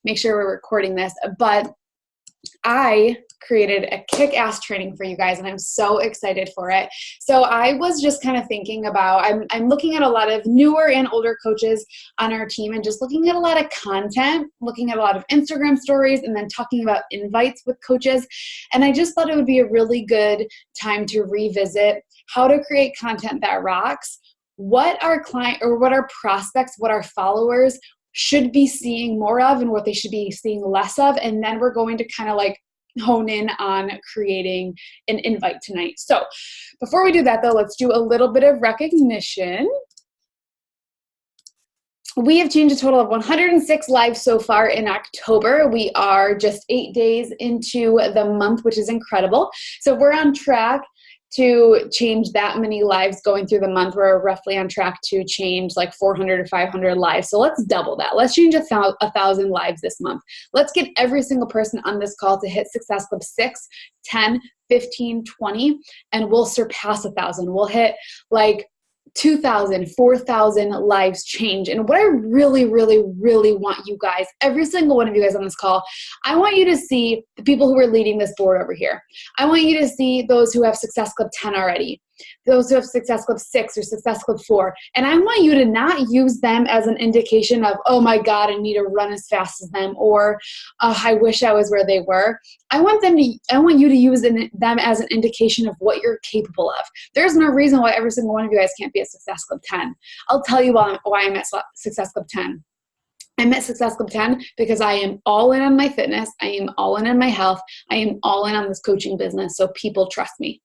make sure we're recording this, but I created a kick-ass training for you guys, and I'm so excited for it. So I was just kind of thinking about, I'm looking at a lot of newer and older coaches on our team and just looking at a lot of content, looking at a lot of Instagram stories, and then talking about invites with coaches. And I just thought it would be a really good time to revisit how to create content that rocks, what our client or what our prospects, what our followers should be seeing more of and what they should be seeing less of. And then we're going to kind of like hone in on creating an invite tonight. So before we do that though, let's do a little bit of recognition. We have changed a total of 106 lives so far in October. We are just 8 days into the month, which is incredible. So we're on track to change that many lives going through the month. We're roughly on track to change like 400 to 500 lives. So let's double that. Let's change 1,000 lives this month. Let's get every single person on this call to hit Success Club 6, 10, 15, 20, and we'll surpass 1,000. We'll hit like 2,000, 4,000 lives change. And what I really, really, really want you guys, every single one of you guys on this call, I want you to see the people who are leading this board over here. I want you to see those who have Success Club 10 already, those who have Success Club 6 or Success Club 4. And I want you to not use them as an indication of, oh my God, I need to run as fast as them, or I wish I was where they were. I want you to use them as an indication of what you're capable of. There's no reason why every single one of you guys can't be at Success Club 10. I'll tell you why I'm at Success Club 10. I'm at Success Club 10 because I am all in on my fitness. I am all in on my health. I am all in on this coaching business. So people trust me.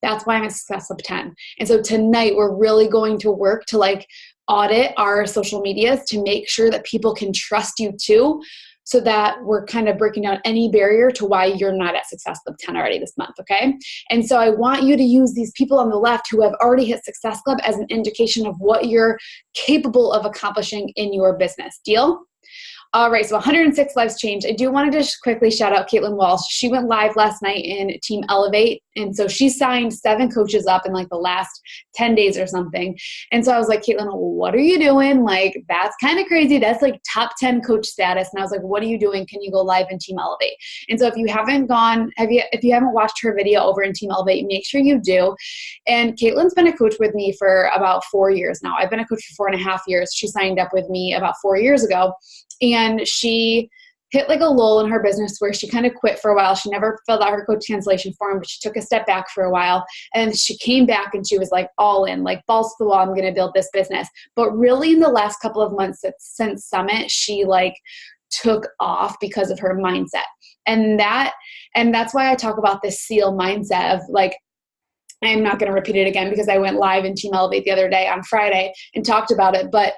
That's why I'm at Success Club 10. And so tonight we're really going to work to like audit our social medias to make sure that people can trust you too, so that we're kind of breaking down any barrier to why you're not at Success Club 10 already this month, okay? And so I want you to use these people on the left who have already hit Success Club as an indication of what you're capable of accomplishing in your business. Deal? All right, so 106 lives changed. I do want to just quickly shout out Caitlin Walsh. She went live last night in Team Elevate, and so she signed 7 coaches up in like the last 10 days or something. And so I was like, Caitlin, what are you doing? Like, that's kind of crazy. That's like top 10 coach status. And I was like, what are you doing? Can you go live in Team Elevate? And so if you haven't watched her video over in Team Elevate, make sure you do. And Caitlin's been a coach with me for about 4 years now. I've been a coach for 4.5 years. She signed up with me about 4 years ago. And she hit like a lull in her business where she kind of quit for a while. She never filled out her coach cancellation form, but she took a step back for a while. And she came back and she was like all in, like balls to the wall, I'm going to build this business. But really in the last couple of months since Summit, she like took off because of her mindset. And that's why I talk about this SEAL mindset of like, I'm not going to repeat it again because I went live in Team Elevate the other day on Friday and talked about it. But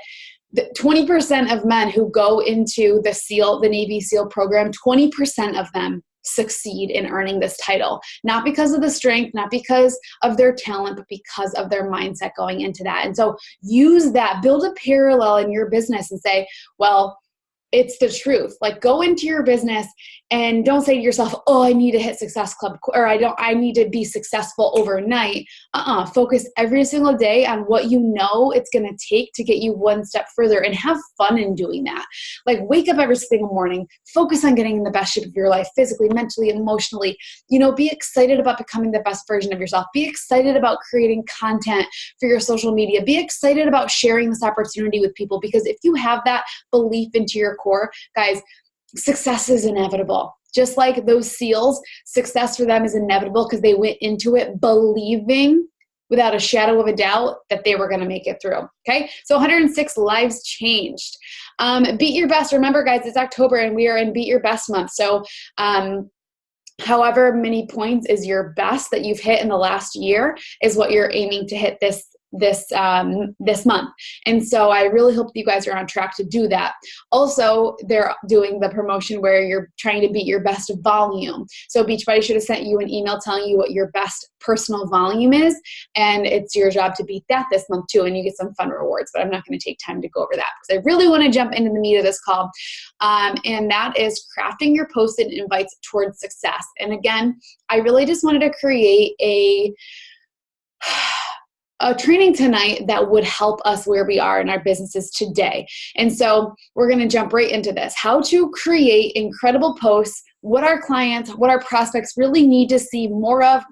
20% of men who go into the Navy SEAL program, 20% of them succeed in earning this title. Not because of the strength, not because of their talent, but because of their mindset going into that. And so use that, build a parallel in your business and say, well, it's the truth. Like go into your business and don't say to yourself, oh, I need to hit Success Club, or I need to be successful overnight. Focus every single day on what you know it's going to take to get you one step further and have fun in doing that. Like wake up every single morning, focus on getting in the best shape of your life, physically, mentally, emotionally, be excited about becoming the best version of yourself. Be excited about creating content for your social media. Be excited about sharing this opportunity with people, because if you have that belief into your core, guys, success is inevitable. Just like those SEALs, success for them is inevitable because they went into it believing without a shadow of a doubt that they were going to make it through. Okay. So 106 lives changed. Beat your best. Remember guys, it's October and we are in Beat Your Best month. So, however many points is your best that you've hit in the last year is what you're aiming to hit this month. And so I really hope that you guys are on track to do that. Also, they're doing the promotion where you're trying to beat your best volume. So Beachbody should have sent you an email telling you what your best personal volume is, and it's your job to beat that this month too, and you get some fun rewards, but I'm not going to take time to go over that because I really want to jump into the meat of this call, and that is crafting your posts and invites towards success. And again, I really just wanted to create a training tonight that would help us where we are in our businesses today. And so we're going to jump right into this. How to create incredible posts, what our clients, what our prospects really need to see more of,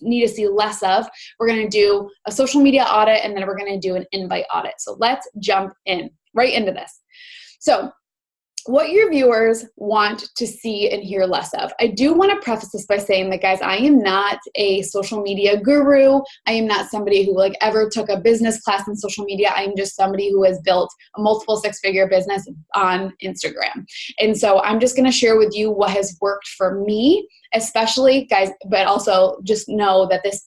need to see less of. We're going to do a social media audit, and then we're going to do an invite audit. So let's jump in right into this. So what your viewers want to see and hear less of. I do want to preface this by saying that, guys, I am not a social media guru. I am not somebody who ever took a business class in social media. I am just somebody who has built a multiple six-figure business on Instagram. And so I'm just going to share with you what has worked for me, especially, guys, but also just know that this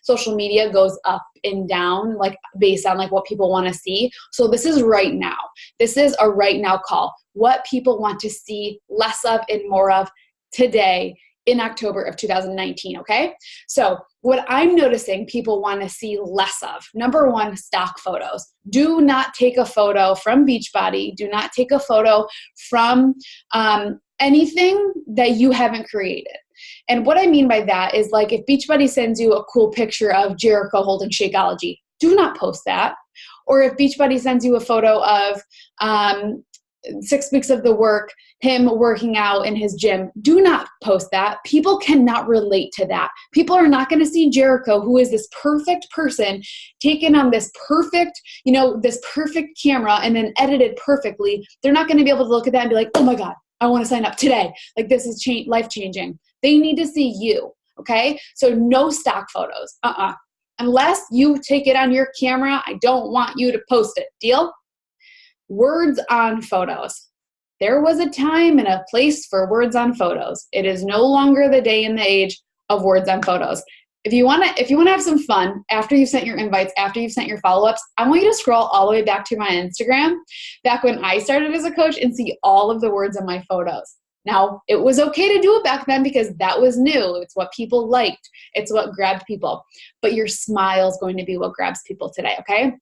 social media goes up and down, based on what people want to see. So this is right now. This is a right now call. What people want to see less of and more of today in October of 2019, okay? So what I'm noticing people want to see less of, number one, stock photos. Do not take a photo from Beachbody. Do not take a photo from anything that you haven't created. And what I mean by that is if Beachbody sends you a cool picture of Jericho holding Shakeology, do not post that. Or if Beachbody sends you a photo of 6 weeks of the work, him working out in his gym, do not post that. People cannot relate to that. People are not going to see Jericho, who is this perfect person, taken on this perfect, this perfect camera and then edited perfectly. They're not going to be able to look at that and be like, oh my God, I want to sign up today. This is life-changing. They need to see you, okay? So no stock photos, Unless you take it on your camera, I don't want you to post it. Deal? Words on photos. There was a time and a place for words on photos. It is no longer the day and the age of words on photos. If you want to have some fun after you've sent your invites, after you've sent your follow-ups, I want you to scroll all the way back to my Instagram, back when I started as a coach, and see all of the words on my photos. Now, it was okay to do it back then because that was new. It's what people liked. It's what grabbed people. But your smile is going to be what grabs people today, okay?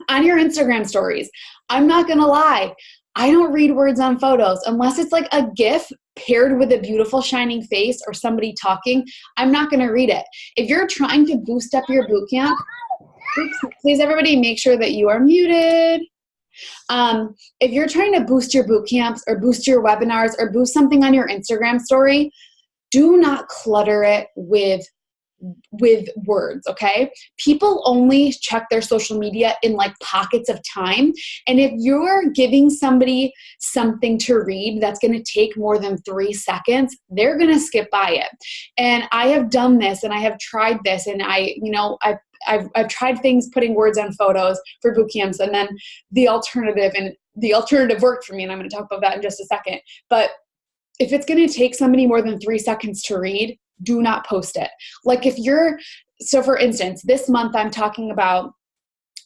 On your Instagram stories, I'm not going to lie, I don't read words on photos unless it's a GIF paired with a beautiful shining face or somebody talking. I'm not going to read it. If you're trying to boost up your boot camp, please everybody make sure that you are muted. If you're trying to boost your boot camps or boost your webinars or boost something on your Instagram story, do not clutter it with words, okay? People only check their social media in pockets of time. And if you're giving somebody something to read that's going to take more than 3 seconds, they're going to skip by it. And I have done this and I have tried this and I've tried things, putting words on photos for boot camps, and then the alternative worked for me. And I'm going to talk about that in just a second. But if it's going to take somebody more than 3 seconds to read, do not post it. So for instance, this month I'm talking about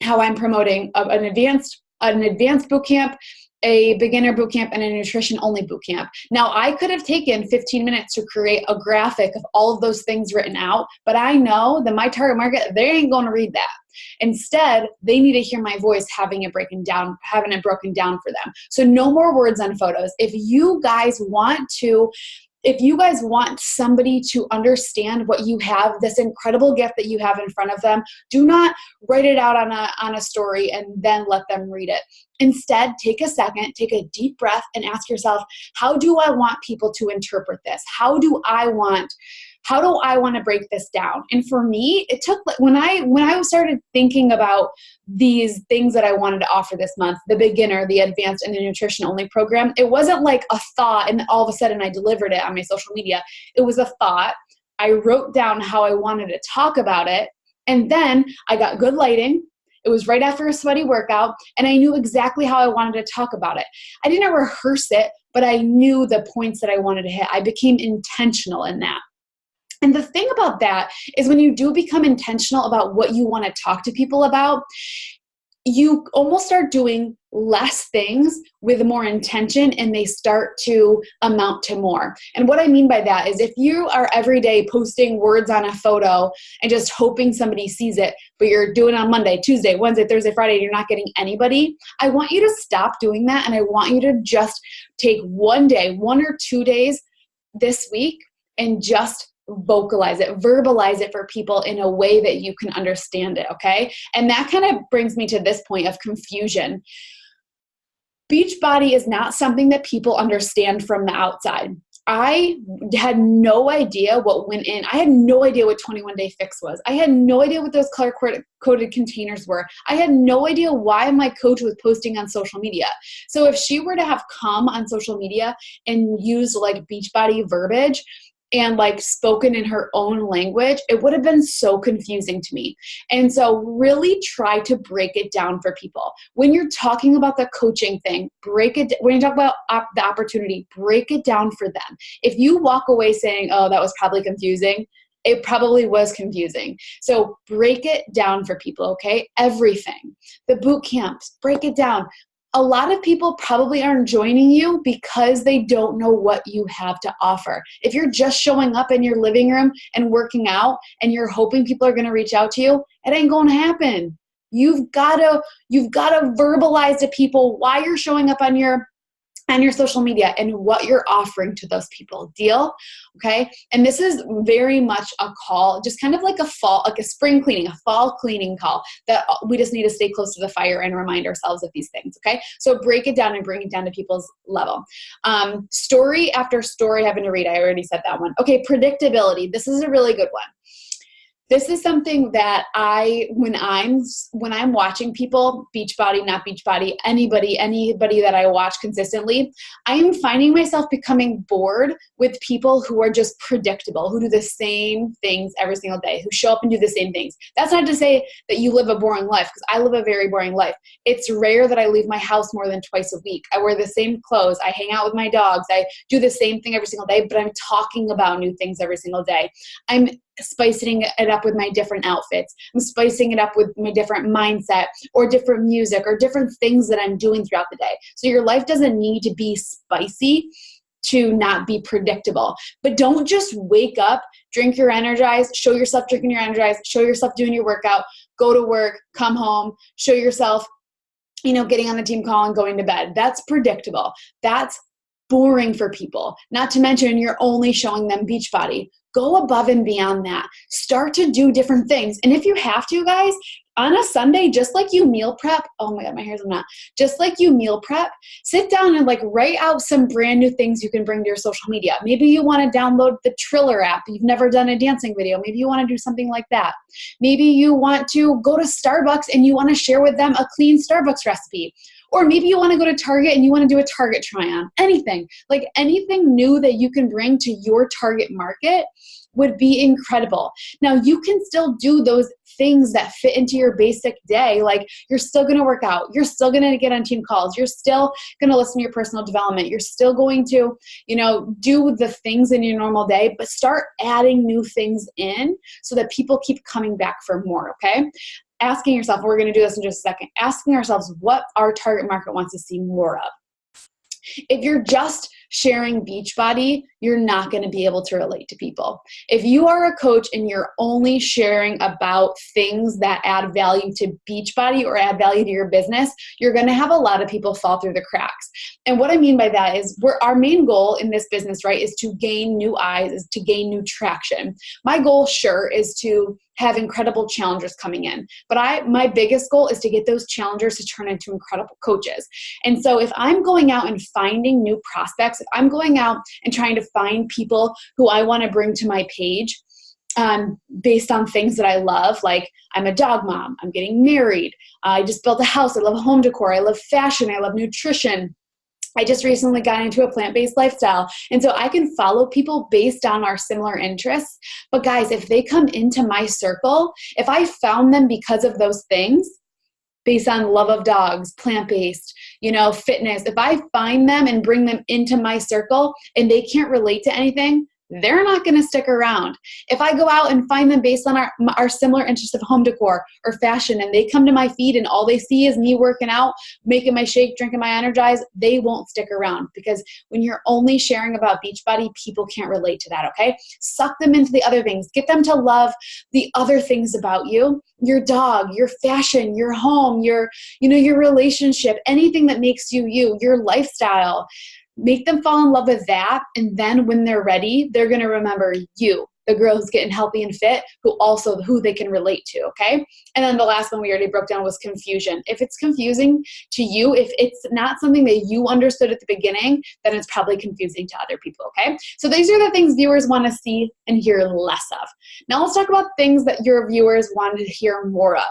how I'm promoting an advanced boot camp, a beginner boot camp, and a nutrition only boot camp. Now I could have taken 15 minutes to create a graphic of all of those things written out, but I know that my target market, they ain't going to read that. Instead, they need to hear my voice having it broken down for them. So no more words on photos. If you guys want somebody to understand what you have, this incredible gift that you have in front of them, do not write it out on a story and then let them read it. Instead, take a second, take a deep breath, and ask yourself, how do I want people to interpret this? How do I want to break this down? And for me, it took, when I started thinking about these things that I wanted to offer this month, the beginner, the advanced, and the nutrition only program, it wasn't a thought and all of a sudden I delivered it on my social media. It was a thought. I wrote down how I wanted to talk about it. And then I got good lighting. It was right after a sweaty workout, and I knew exactly how I wanted to talk about it. I didn't rehearse it, but I knew the points that I wanted to hit. I became intentional in that. And the thing about that is when you do become intentional about what you want to talk to people about, you almost start doing less things with more intention, and they start to amount to more. And what I mean by that is if you are every day posting words on a photo and just hoping somebody sees it, but you're doing it on Monday, Tuesday, Wednesday, Thursday, Friday, and you're not getting anybody, I want you to stop doing that. And I want you to just take one day, 1 or 2 days this week, and just vocalize it, verbalize it for people in a way that you can understand it, okay? And that kind of brings me to this point of confusion. Beachbody is not something that people understand from the outside. I had no idea what went in. I had no idea what 21 Day Fix was. I had no idea what those color-coded containers were. I had no idea why my coach was posting on social media. So if she were to have come on social media and used like Beachbody verbiage and like spoken in her own language, it would have been so confusing to me. And so really try to break it down for people. When you're talking about the coaching thing, break it. When you talk about the opportunity, break it down for them. If you walk away saying, oh, that was probably confusing, it probably was confusing. So break it down for people, okay? Everything. The boot camps, break it down. A lot of people probably aren't joining you because they don't know what you have to offer. If you're just showing up in your living room and working out and you're hoping people are going to reach out to you, it ain't going to happen. You've got to verbalize to people why you're showing up on your social media and what you're offering to those people. Deal? Okay. And this is very much a call, just kind of like a spring cleaning, a fall cleaning call that we just need to stay close to the fire and remind ourselves of these things. Okay. So break it down and bring it down to people's level. Story after story having to read. I already said that one. Okay. Predictability. This is a really good one. This is something that when I'm watching people, Beachbody, not Beachbody, anybody that I watch consistently, I am finding myself becoming bored with people who are just predictable, who do the same things every single day, who show up and do the same things. That's not to say that you live a boring life, because I live a very boring life. It's rare that I leave my house more than twice a week. I wear the same clothes. I hang out with my dogs. I do the same thing every single day, but I'm talking about new things every single day. I'm spicing it up with my different outfits. I'm spicing it up with my different mindset or different music or different things that I'm doing throughout the day. So your life doesn't need to be spicy to not be predictable. But don't just wake up, drink your Energize, show yourself drinking your Energize, show yourself doing your workout, go to work, come home, show yourself, getting on the team call and going to bed. That's predictable. That's boring for people. Not to mention you're only showing them Beachbody. Go above and beyond that. Start to do different things. And if you have to, guys, on a Sunday, just like you meal prep, oh my God, my hair's on that. Just like you meal prep, sit down and write out some brand new things you can bring to your social media. Maybe you want to download the Triller app. You've never done a dancing video. Maybe you want to do something like that. Maybe you want to go to Starbucks and you want to share with them a clean Starbucks recipe. Or maybe you want to go to Target and you want to do a Target try-on. Anything new that you can bring to your target market would be incredible. Now, you can still do those things that fit into your basic day. Like, you're still going to work out. You're still going to get on team calls. You're still going to listen to your personal development. You're still going to, do the things in your normal day, but start adding new things in so that people keep coming back for more, okay? Asking yourself, we're going to do this in just a second, asking ourselves what our target market wants to see more of. If you're just sharing Beachbody, you're not going to be able to relate to people. If you are a coach and you're only sharing about things that add value to Beachbody or add value to your business, you're going to have a lot of people fall through the cracks. And what I mean by that is our main goal in this business, right, is to gain new eyes, is to gain new traction. My goal, sure, is to have incredible challengers coming in. But my biggest goal is to get those challengers to turn into incredible coaches. And so if I'm going out and finding new prospects, if I'm going out and trying to find people who I want to bring to my page, based on things that I love, like I'm a dog mom, I'm getting married, I just built a house, I love home decor, I love fashion, I love nutrition, I just recently got into a plant-based lifestyle. And so I can follow people based on our similar interests. But guys, if they come into my circle, if I found them because of those things, based on love of dogs, plant-based, fitness, if I find them and bring them into my circle and they can't relate to anything, they're not going to stick around. If I go out and find them based on our similar interests of home decor or fashion, and they come to my feed and all they see is me working out, making my shake, drinking my Energize, they won't stick around, because when you're only sharing about Beachbody, people can't relate to that, okay? Suck them into the other things. Get them to love the other things about you, your dog, your fashion, your home, your relationship, anything that makes you you, your lifestyle. Make them fall in love with that, and then when they're ready, they're going to remember you. the girl who's getting healthy and fit, who they can relate to, okay? And then the last one we already broke down was confusion. If it's confusing to you, if it's not something that you understood at the beginning, then it's probably confusing to other people, okay? So these are the things viewers want to see and hear less of. Now let's talk about things that your viewers want to hear more of.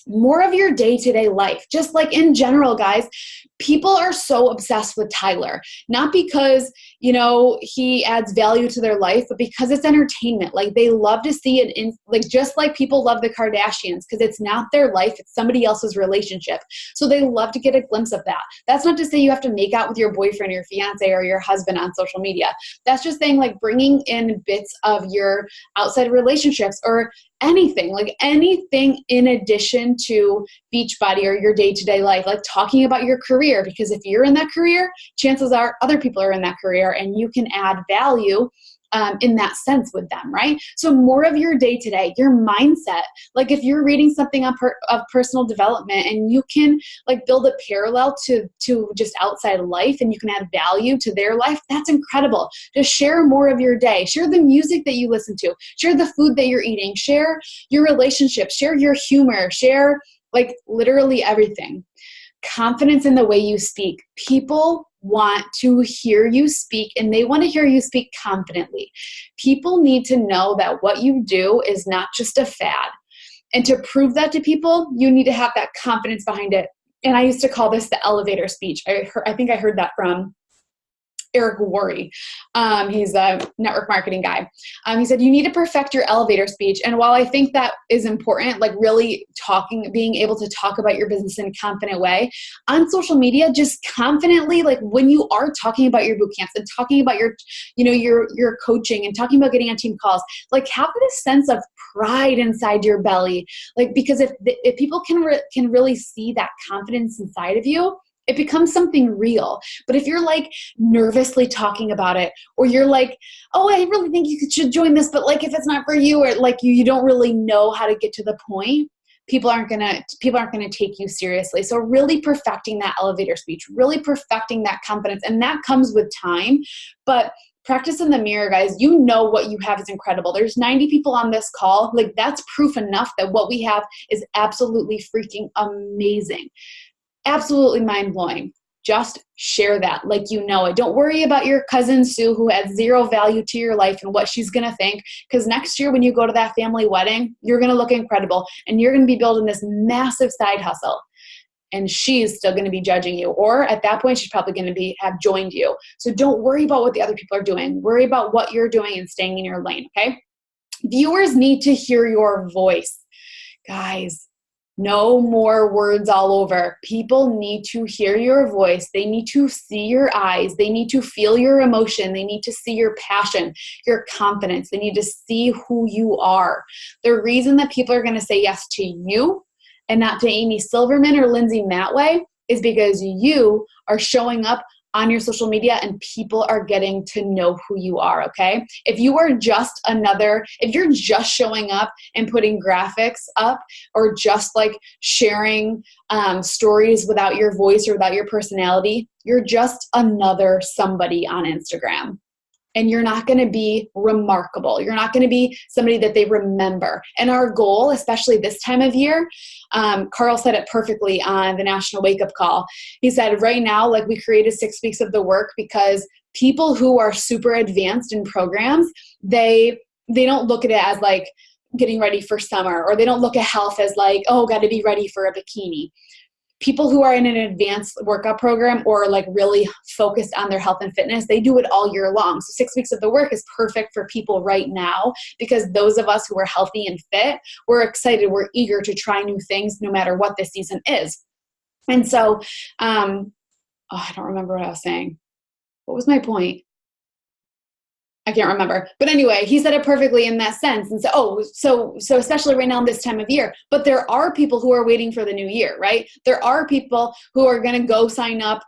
More of your day-to-day life. Just like in general, guys, people are so obsessed with Tyler, not because, he adds value to their life, but because it's entertainment. Like they love to see it just like people love the Kardashians, because it's not their life, it's somebody else's relationship. So they love to get a glimpse of that. That's not to say you have to make out with your boyfriend, your fiance, or your husband on social media. That's just saying like bringing in bits of your outside relationships or anything in addition to Beachbody or your day-to-day life, like talking about your career, because if you're in that career, chances are other people are in that career and you can add value in that sense with them, right? So more of your day-to-day, your mindset, like if you're reading something of personal development and you can like build a parallel to just outside life and you can add value to their life, that's incredible. Just share more of your day. Share the music that you listen to. Share the food that you're eating. Share your relationships. Share your humor. Share like literally everything. Confidence in the way you speak. People want to hear you speak, and they want to hear you speak confidently. People need to know that what you do is not just a fad. And to prove that to people, you need to have that confidence behind it. And I used to call this the elevator speech. I think I heard that from Eric Worre. He's a network marketing guy. He said, you need to perfect your elevator speech. And while I think that is important, like really being able to talk about your business in a confident way on social media, just confidently, like when you are talking about your boot camps and talking about your coaching and talking about getting on team calls, like have this sense of pride inside your belly. Like, because if people can really see that confidence inside of you, it becomes something real. But if you're like nervously talking about it, or you're like, oh, I really think you should join this, but like if it's not for you, or like you don't really know how to get to the point, people aren't gonna take you seriously. So really perfecting that elevator speech, really perfecting that confidence, and that comes with time. But practice in the mirror, guys. You know what you have is incredible. There's 90 people on this call. Like that's proof enough that what we have is absolutely freaking amazing. Absolutely mind-blowing. Just share that like you know it. Don't worry about your cousin Sue who adds zero value to your life and what she's going to think, because next year when you go to that family wedding, you're going to look incredible and you're going to be building this massive side hustle. And she's still going to be judging you. Or at that point, she's probably going to have joined you. So don't worry about what the other people are doing. Worry about what you're doing and staying in your lane, okay? Viewers need to hear your voice. Guys, no more words all over. People need to hear your voice. They need to see your eyes. They need to feel your emotion. They need to see your passion, your confidence. They need to see who you are. The reason that people are going to say yes to you and not to Amy Silverman or Lindsay Matway is because you are showing up on your social media and people are getting to know who you are, okay? If you're just showing up and putting graphics up, or just like sharing stories without your voice or without your personality, you're just another somebody on Instagram. And you're not going to be remarkable. You're not going to be somebody that they remember. And our goal, especially this time of year, Carl said it perfectly on the National Wake Up Call. He said, right now, like we created 6 weeks of the work because people who are super advanced in programs, they don't look at it as like getting ready for summer, or they don't look at health as like, oh, got to be ready for a bikini. People who are in an advanced workout program or like really focused on their health and fitness, they do it all year long. So 6 weeks of the work is perfect for people right now, because those of us who are healthy and fit, we're excited, we're eager to try new things no matter what this season is. And so, I don't remember what I was saying. What was my point? I can't remember. But anyway, he said it perfectly in that sense. And so especially right now in this time of year, but there are people who are waiting for the new year, right? There are people who are going to go sign up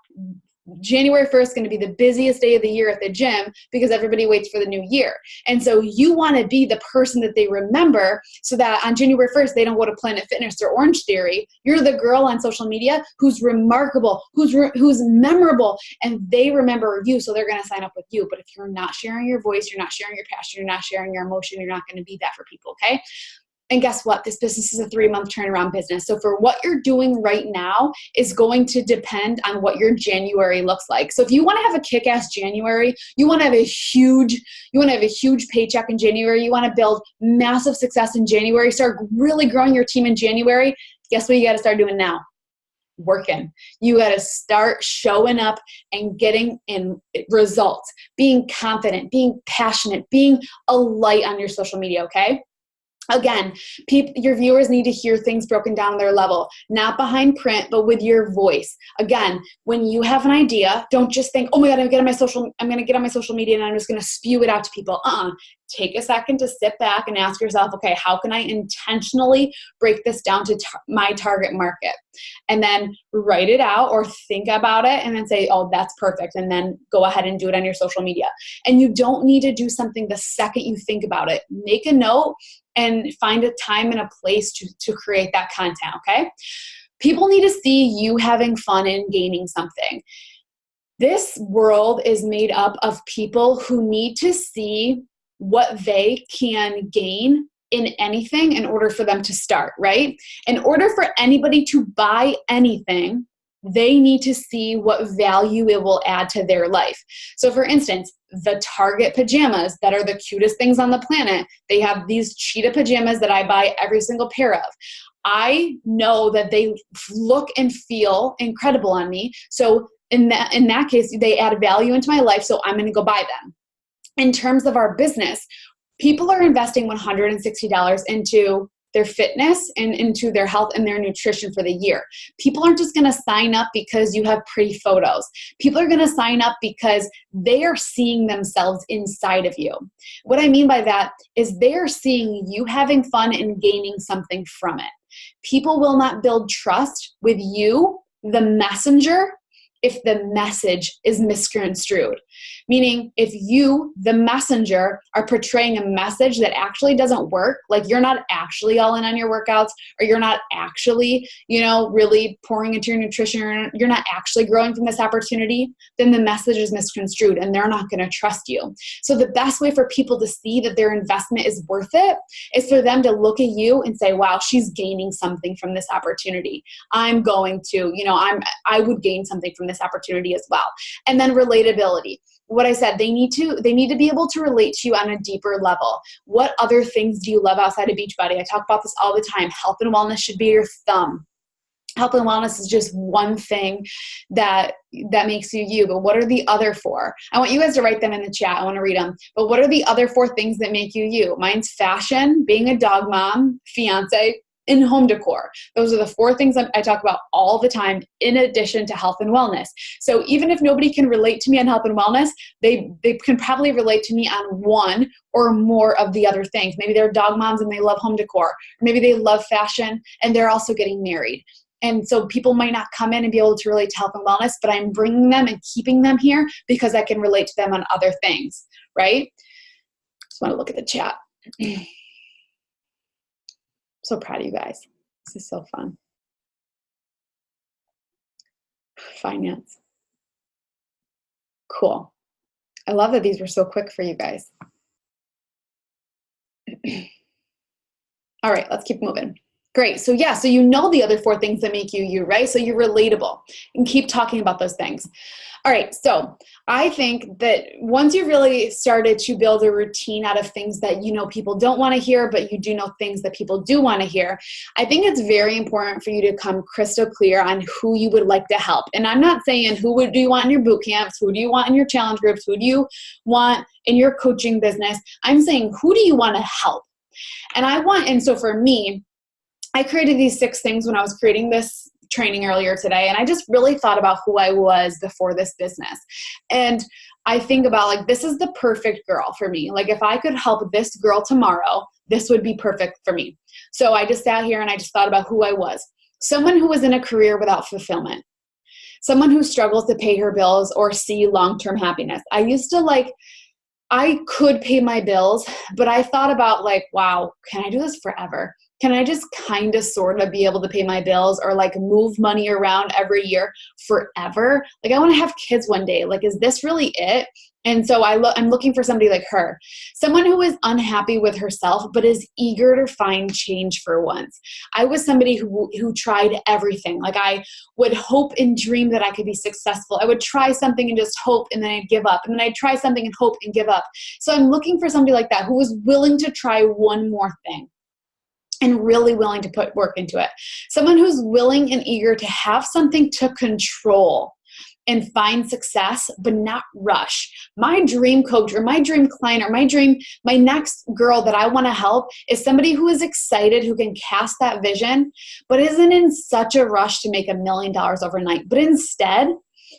January 1st is going to be the busiest day of the year at the gym because everybody waits for the new year. And so you want to be the person that they remember so that on January 1st, they don't go to Planet Fitness or Orange Theory. You're the girl on social media who's remarkable, who's memorable, and they remember you, so they're going to sign up with you. But if you're not sharing your voice, you're not sharing your passion, you're not sharing your emotion, you're not going to be that for people, okay? And guess what? This business is a 3-month turnaround business. So for what you're doing right now is going to depend on what your January looks like. So if you want to have a kick-ass January, you want to have a huge paycheck in January, you want to build massive success in January, start really growing your team in January, guess what you got to start doing now? Working. You got to start showing up and getting in results, being confident, being passionate, being a light on your social media, okay? Again, your viewers need to hear things broken down on their level, not behind print, but with your voice. Again, when you have an idea, don't just think, oh my God, I'm going to get on my social media and I'm just going to spew it out to people. Take a second to sit back and ask yourself, okay, how can I intentionally break this down to my target market? And then write it out or think about it and then say, oh, that's perfect. And then go ahead and do it on your social media. And you don't need to do something the second you think about it. Make a note and find a time and a place to create that content, okay? People need to see you having fun and gaining something. This world is made up of people who need to see what they can gain in anything in order for them to start, right? In order for anybody to buy anything, they need to see what value it will add to their life. So for instance, the Target pajamas that are the cutest things on the planet, they have these cheetah pajamas that I buy every single pair of. I know that they look and feel incredible on me. So in that case, they add value into my life, so I'm going to go buy them. In terms of our business, people are investing $160 into their fitness and into their health and their nutrition for the year. People aren't just going to sign up because you have pretty photos. People are going to sign up because they are seeing themselves inside of you. What I mean by that is they are seeing you having fun and gaining something from it. People will not build trust with you, the messenger, if the message is misconstrued. Meaning, if you, the messenger, are portraying a message that actually doesn't work, like you're not actually all in on your workouts, or you're not actually, really pouring into your nutrition, or you're not actually growing from this opportunity, then the message is misconstrued and they're not going to trust you. So the best way for people to see that their investment is worth it is for them to look at you and say, wow, she's gaining something from this opportunity. I'm going to, I would gain something from this opportunity as well. And then relatability. What I said, they need to be able to relate to you on a deeper level. What other things do you love outside of Beachbody? I talk about this all the time. Health and wellness should be your thumb. Health and wellness is just one thing that makes you you, but what are the other 4? I want you guys to write them in the chat. I want to read them. But what are the other 4 things that make you you? Mine's fashion, being a dog mom, fiance, and home decor. Those are the 4 things I talk about all the time, in addition to health and wellness. So even if nobody can relate to me on health and wellness, they can probably relate to me on one or more of the other things. Maybe they're dog moms and they love home decor. Or maybe they love fashion and they're also getting married. And so people might not come in and be able to relate to health and wellness, but I'm bringing them and keeping them here because I can relate to them on other things, right? Just want to look at the chat. So proud of you guys. This is so fun. Finance. Cool. I love that these were so quick for you guys. All right, let's keep moving. Great. So yeah, so the other 4 things that make you you, right? So you're relatable and keep talking about those things. All right, so I think that once you really started to build a routine out of things that people don't want to hear, but you do know things that people do want to hear, I think it's very important for you to come crystal clear on who you would like to help. And I'm not saying do you want in your boot camps, who do you want in your challenge groups, who do you want in your coaching business. I'm saying, who do you want to help? And so for me, I created these 6 things when I was creating this training earlier today, and I just really thought about who I was before this business. And I think about this is the perfect girl for me. If I could help this girl tomorrow, this would be perfect for me. So I just sat here and I just thought about who I was. Someone who was in a career without fulfillment. someone who struggles to pay her bills or see long-term happiness. I used to I could pay my bills, but I thought about wow, can I do this forever? Can I just kind of sort of be able to pay my bills or move money around every year forever? I want to have kids one day. Is this really it? And so I'm looking for somebody like her, someone who is unhappy with herself, but is eager to find change for once. I was somebody who tried everything. I would hope and dream that I could be successful. I would try something and just hope, and then I'd give up. And then I'd try something and hope and give up. So I'm looking for somebody like that who was willing to try one more thing and really willing to put work into it. Someone who's willing and eager to have something to control and find success, but not rush. My dream coach or my dream client or my next girl that I want to help is somebody who is excited, who can cast that vision, but isn't in such a rush to make $1 million overnight. But instead,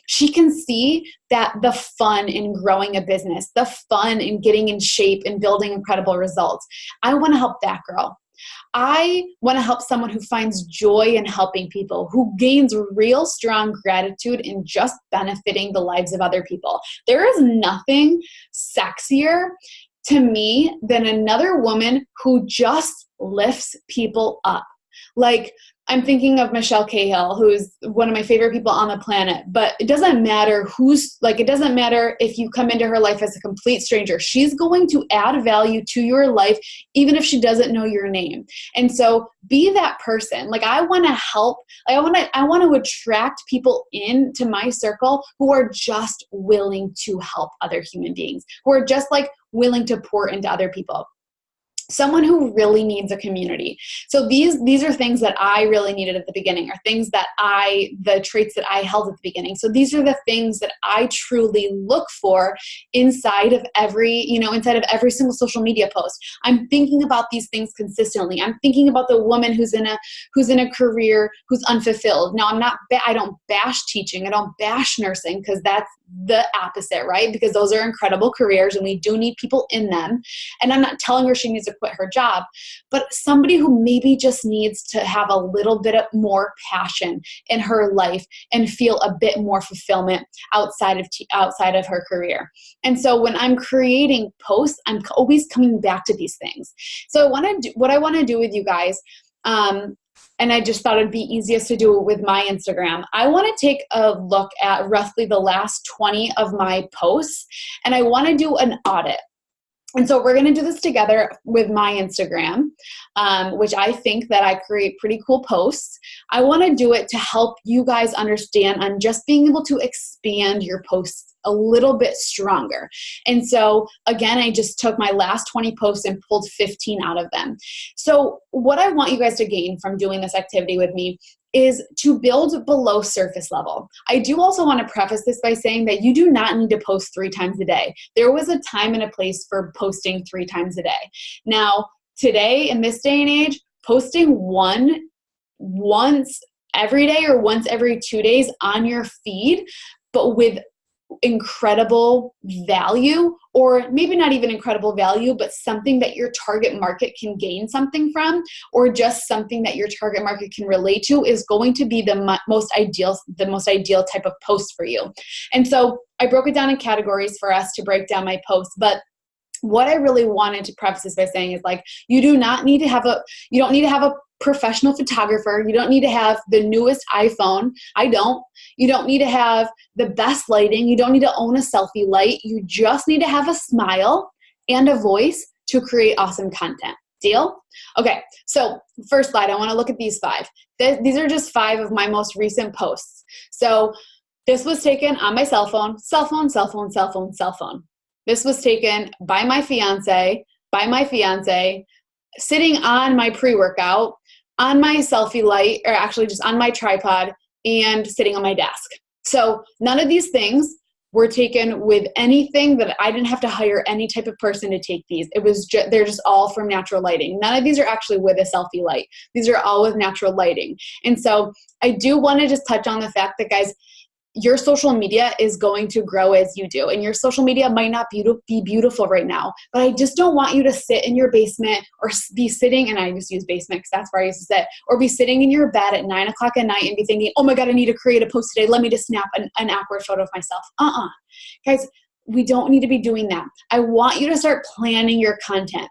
she can see that the fun in growing a business, the fun in getting in shape and building incredible results. I want to help that girl. I want to help someone who finds joy in helping people, who gains real strong gratitude in just benefiting the lives of other people. There is nothing sexier to me than another woman who just lifts people up. I'm thinking of Michelle Cahill, who's one of my favorite people on the planet, but it doesn't matter it doesn't matter if you come into her life as a complete stranger. She's going to add value to your life, even if she doesn't know your name. And so be that person. I want to help. I want to attract people into my circle who are just willing to help other human beings, who are just willing to pour into other people. Someone who really needs a community. So these are things that I really needed at the beginning, or things that the traits that I held at the beginning. So these are the things that I truly look for inside of every single social media post. I'm thinking about these things consistently. I'm thinking about the woman who's in a career who's unfulfilled. Now I don't bash teaching. I don't bash nursing, because that's the opposite, right? Because those are incredible careers and we do need people in them. And I'm not telling her she needs to quit her job, but somebody who maybe just needs to have a little bit more passion in her life and feel a bit more fulfillment outside of her career. And so when I'm creating posts, I'm always coming back to these things. So what I want to do with you guys, and I just thought it'd be easiest to do it with my Instagram. I want to take a look at roughly the last 20 of my posts, and I want to do an audit. And so we're going to do this together with my Instagram, which I think that I create pretty cool posts. I want to do it to help you guys understand on just being able to expand your posts a little bit stronger. And so again, I just took my last 20 posts and pulled 15 out of them. So what I want you guys to gain from doing this activity with me is to build below surface level. I do also want to preface this by saying that you do not need to post 3 times a day. There was a time and a place for posting 3 times a day. Now, today, in this day and age, posting once every day or once every 2 days on your feed, but with incredible value, or maybe not even incredible value, but something that your target market can gain something from, or just something that your target market can relate to, is going to be the most ideal type of post for you. And so I broke it down in categories for us to break down my posts, but what I really wanted to preface this by saying is you don't need to have a professional photographer. You don't need to have the newest iPhone. I don't. You don't need to have the best lighting. You don't need to own a selfie light. You just need to have a smile and a voice to create awesome content. Deal? Okay, so first slide, I want to look at these 5. These are just 5 of my most recent posts. So this was taken on my cell phone. This was taken by my fiance, sitting on my pre-workout, on my selfie light, or actually just on my tripod, and sitting on my desk. So none of these things were taken with anything that I didn't have to hire any type of person to take these. They're just all from natural lighting. None of these are actually with a selfie light. These are all with natural lighting. And so I do want to just touch on the fact that, guys, your social media is going to grow as you do. And your social media might not be beautiful right now, but I just don't want you to sit in your basement or be sitting, and I just use basement because that's where I used to sit, or be sitting in your bed at 9 o'clock at night and be thinking, oh my God, I need to create a post today. Let me just snap an awkward photo of myself. Guys, we don't need to be doing that. I want you to start planning your content.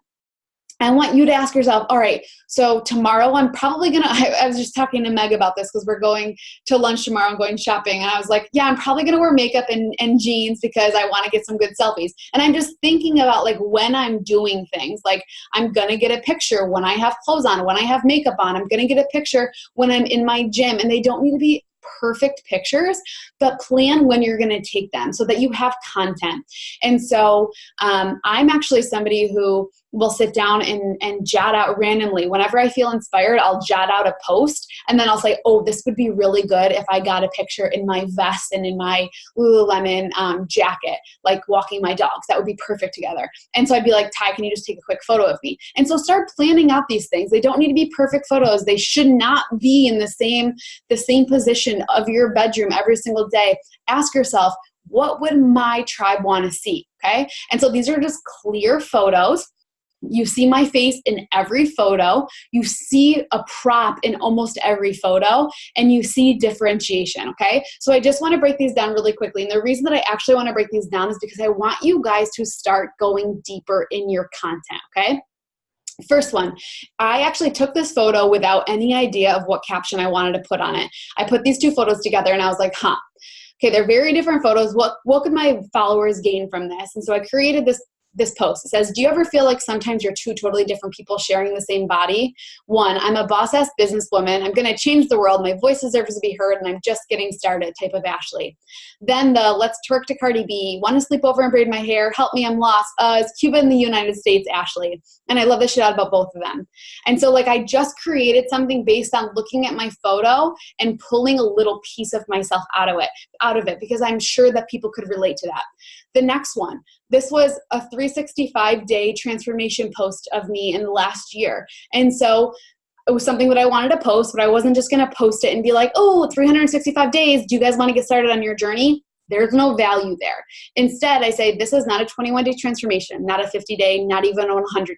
I want you to ask yourself, all right, so tomorrow I'm probably going to, I was just talking to Meg about this because we're going to lunch tomorrow and going shopping. And I was like, yeah, I'm probably going to wear makeup and jeans because I want to get some good selfies. And I'm just thinking about like when I'm doing things, like I'm going to get a picture when I have clothes on, when I have makeup on, I'm going to get a picture when I'm in my gym, and they don't need to be perfect pictures, but plan when you're going to take them so that you have content. And so I'm actually somebody who will sit down and jot out randomly. Whenever I feel inspired, I'll jot out a post, and then I'll say, oh, this would be really good if I got a picture in my vest and in my Lululemon jacket, like walking my dogs. That would be perfect together. And so I'd be like, Ty, can you just take a quick photo of me? And so start planning out these things. They don't need to be perfect photos. They should not be in the same position of your bedroom every single day. Ask yourself, what would my tribe want to see? Okay. And so these are just clear photos. You see my face in every photo. You see a prop in almost every photo, and you see differentiation, okay? So I just want to break these down really quickly. And the reason that I actually want to break these down is because I want you guys to start going deeper in your content, okay? First one, I actually took this photo without any idea of what caption I wanted to put on it. I put these two photos together and I was like, okay, they're very different photos. What could my followers gain from this? And so I created this post. It says, do you ever feel like sometimes you're two totally different people sharing the same body? One, I'm a boss-ass businesswoman. I'm going to change the world. My voice deserves to be heard, and I'm just getting started type of Ashley. Then the let's twerk to Cardi B, want to sleep over and braid my hair, help me, I'm lost, is Cuba in the United States, Ashley. And I love the shit out about both of them. And so like I just created something based on looking at my photo and pulling a little piece of myself out of it because I'm sure that people could relate to that. The next one, this was a 365-day transformation post of me in the last year. And so it was something that I wanted to post, but I wasn't just going to post it and be like, oh, 365 days. Do you guys want to get started on your journey? There's no value there. Instead, I say, this is not a 21-day transformation, not a 50-day, not even a 100-day.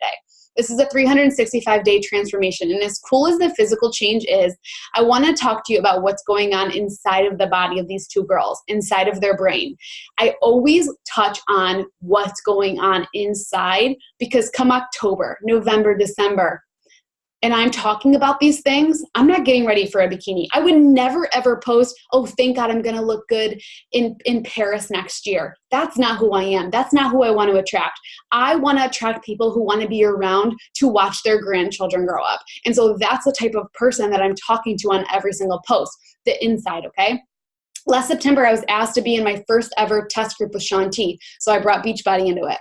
This is a 365-day transformation. And as cool as the physical change is, I want to talk to you about what's going on inside of the body of these two girls, inside of their brain. I always touch on what's going on inside because come October, November, December, and I'm talking about these things, I'm not getting ready for a bikini. I would never, ever post, oh, thank God I'm going to look good in Paris next year. That's not who I am. That's not who I want to attract. I want to attract people who want to be around to watch their grandchildren grow up. And so that's the type of person that I'm talking to on every single post, the inside, okay? Last September, I was asked to be in my first ever test group with Sean T. So I brought Beachbody into it.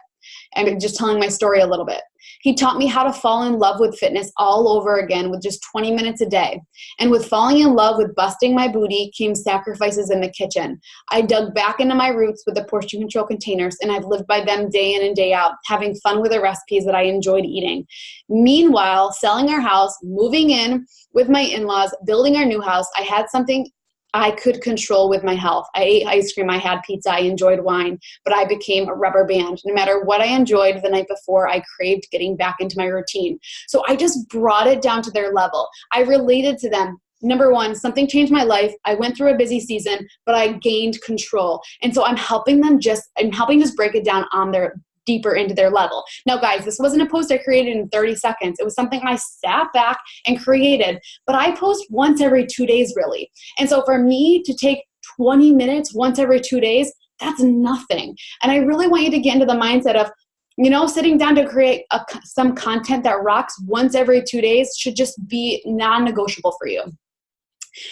I'm just telling my story a little bit. He taught me how to fall in love with fitness all over again with just 20 minutes a day. And with falling in love with busting my booty came sacrifices in the kitchen. I dug back into my roots with the portion control containers, and I've lived by them day in and day out, having fun with the recipes that I enjoyed eating. Meanwhile, selling our house, moving in with my in-laws, building our new house, I had something I could control with my health. I ate ice cream, I had pizza, I enjoyed wine, but I became a rubber band. No matter what I enjoyed the night before, I craved getting back into my routine. So I just brought it down to their level. I related to them. Number one, something changed my life. I went through a busy season, but I gained control. And so I'm helping just break it down on their deeper into their level. Now, guys, this wasn't a post I created in 30 seconds. It was something I sat back and created, but I post once every 2 days, really. And so for me to take 20 minutes once every 2 days, that's nothing. And I really want you to get into the mindset of, sitting down to create some content that rocks once every 2 days should just be non-negotiable for you.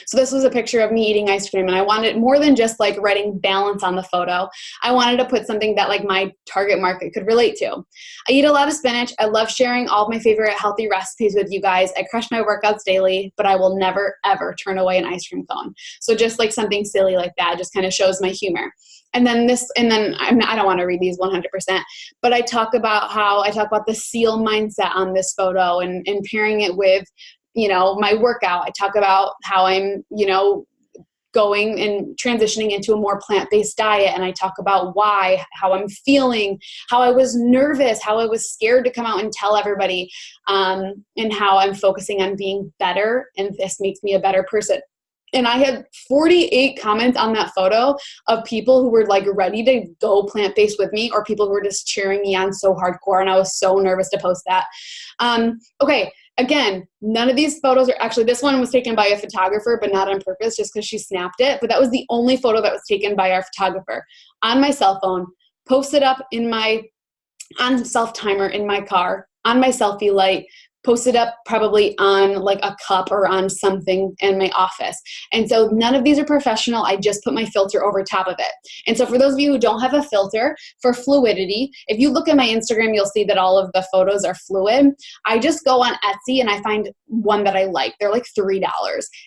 So this was a picture of me eating ice cream, and I wanted more than just like writing balance on the photo. I wanted to put something that like my target market could relate to. I eat a lot of spinach. I love sharing all of my favorite healthy recipes with you guys. I crush my workouts daily, but I will never, ever turn away an ice cream cone. So just like something silly like that just kind of shows my humor. And then I don't want to read these 100%, but I talk about the SEAL mindset on this photo and pairing it with my workout. I talk about how I'm, going and transitioning into a more plant-based diet. And I talk about why, how I'm feeling, how I was nervous, how I was scared to come out and tell everybody, and how I'm focusing on being better. And this makes me a better person. And I had 48 comments on that photo of people who were like ready to go plant-based with me, or people who were just cheering me on so hardcore. And I was so nervous to post that. Okay. Again, none of these photos are actually, this one was taken by a photographer, but not on purpose, just because she snapped it. But that was the only photo that was taken by our photographer on my cell phone, posted up on self-timer in my car, on my selfie light, posted up probably on like a cup or on something in my office. And so none of these are professional. I just put my filter over top of it. And so for those of you who don't have a filter, for fluidity, if you look at my Instagram, you'll see that all of the photos are fluid. I just go on Etsy and I find one that I like. They're like $3.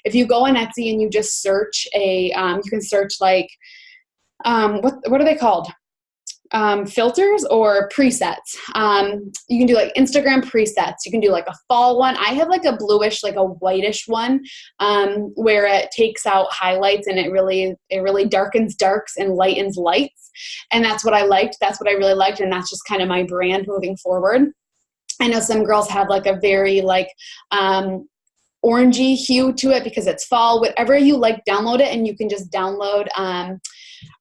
If you go on Etsy and you just search you can search like, what are they called? Filters or presets. You can do like Instagram presets. You can do like a fall one. I have like a bluish, like a whitish one, where it takes out highlights and it really darkens darks and lightens lights. And that's what I liked. That's what I really liked. And that's just kind of my brand moving forward. I know some girls have like a very like, orangey hue to it because it's fall. Whatever you like, download it, and you can just download,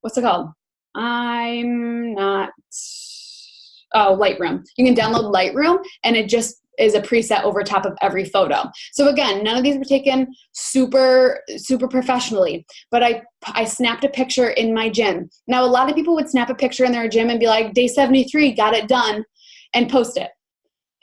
what's it called? Lightroom. You can download Lightroom, and it just is a preset over top of every photo. So again, none of these were taken super, super professionally, but I snapped a picture in my gym. Now, a lot of people would snap a picture in their gym and be like, day 73, got it done, and post it.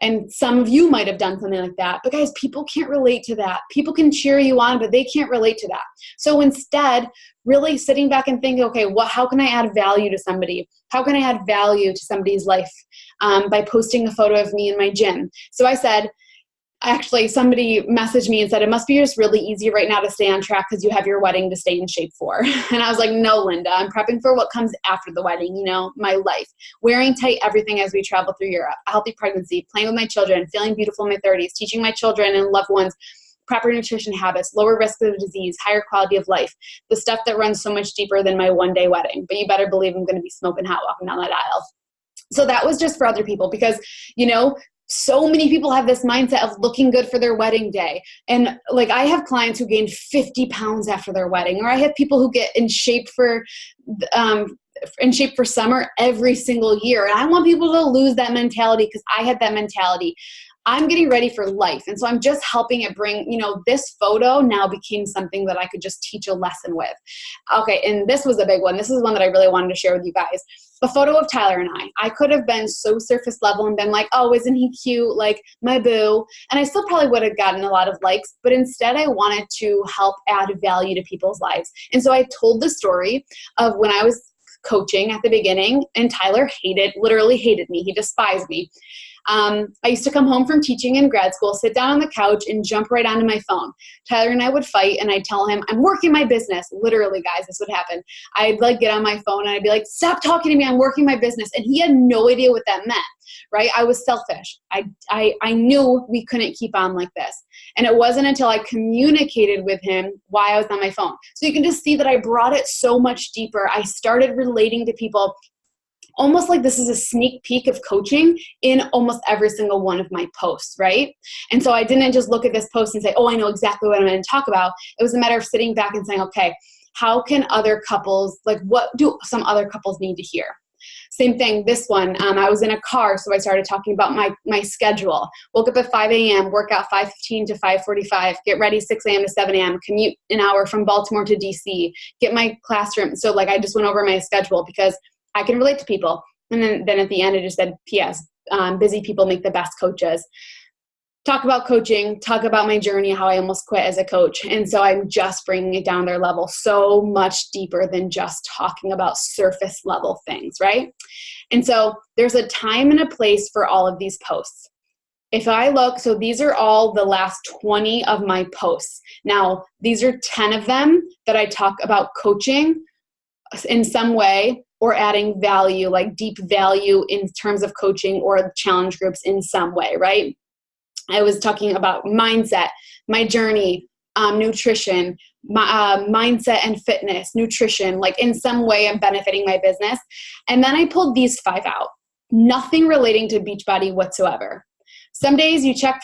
And some of you might have done something like that. But guys, people can't relate to that. People can cheer you on, but they can't relate to that. So instead, really sitting back and thinking, okay, how can I add value to somebody? How can I add value to somebody's life by posting a photo of me in my gym? So I said, actually, somebody messaged me and said, it must be just really easy right now to stay on track because you have your wedding to stay in shape for. And I was like, no, Linda, I'm prepping for what comes after the wedding, my life. Wearing tight everything as we travel through Europe, a healthy pregnancy, playing with my children, feeling beautiful in my 30s, teaching my children and loved ones proper nutrition habits, lower risk of disease, higher quality of life, the stuff that runs so much deeper than my one-day wedding. But you better believe I'm going to be smoking hot walking down that aisle. So that was just for other people because, so many people have this mindset of looking good for their wedding day. And like I have clients who gain 50 pounds after their wedding, or I have people who get in shape for summer every single year. And I want people to lose that mentality because I had that mentality. I'm getting ready for life. And so I'm just helping it bring, this photo now became something that I could just teach a lesson with. Okay. And this was a big one. This is one that I really wanted to share with you guys. A photo of Tyler and I could have been so surface level and been like, oh, isn't he cute? Like my boo. And I still probably would have gotten a lot of likes, but instead I wanted to help add value to people's lives. And so I told the story of when I was coaching at the beginning and Tyler literally hated me. He despised me. I used to come home from teaching in grad school, sit down on the couch and jump right onto my phone. Tyler and I would fight and I'd tell him, I'm working my business. Literally, guys, this would happen. I'd get on my phone and I'd be like, stop talking to me. I'm working my business. And he had no idea what that meant, right? I was selfish. I knew we couldn't keep on like this. And it wasn't until I communicated with him why I was on my phone. So you can just see that I brought it so much deeper. I started relating to people almost like this is a sneak peek of coaching in almost every single one of my posts, right? And so I didn't just look at this post and say, oh, I know exactly what I'm going to talk about. It was a matter of sitting back and saying, okay, how can other couples, what do some other couples need to hear? Same thing, this one, I was in a car, so I started talking about my schedule. Woke up at 5 a.m., work out 5:15 to 5:45, get ready 6 a.m. to 7 a.m., commute an hour from Baltimore to DC, get my classroom. So I just went over my schedule because I can relate to people. And then at the end, I just said, P.S., busy people make the best coaches. Talk about coaching, talk about my journey, how I almost quit as a coach. And so I'm just bringing it down their level so much deeper than just talking about surface level things, right? And so there's a time and a place for all of these posts. If I look, so these are all the last 20 of my posts. Now, these are 10 of them that I talk about coaching in some way or adding value, like deep value in terms of coaching or challenge groups in some way, right? I was talking about mindset, my journey, nutrition, mindset and fitness, nutrition, like in some way I'm benefiting my business. And then I pulled these 5 out. Nothing relating to Beachbody whatsoever. Some days you check,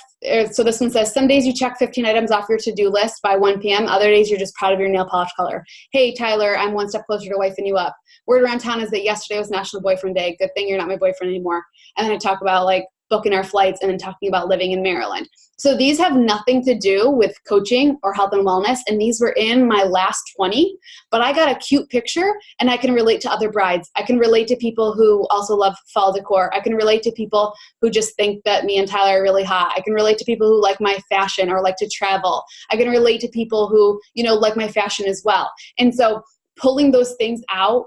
so this one says, some days you check 15 items off your to-do list by 1 p.m. Other days you're just proud of your nail polish color. Hey, Tyler, I'm one step closer to wifing you up. Word around town is that yesterday was National Boyfriend Day. Good thing you're not my boyfriend anymore. And then I talk about like booking our flights and then talking about living in Maryland. So these have nothing to do with coaching or health and wellness. And these were in my last 20, but I got a cute picture and I can relate to other brides. I can relate to people who also love fall decor. I can relate to people who just think that me and Tyler are really hot. I can relate to people who like my fashion or like to travel. I can relate to people who, like my fashion as well. And so pulling those things out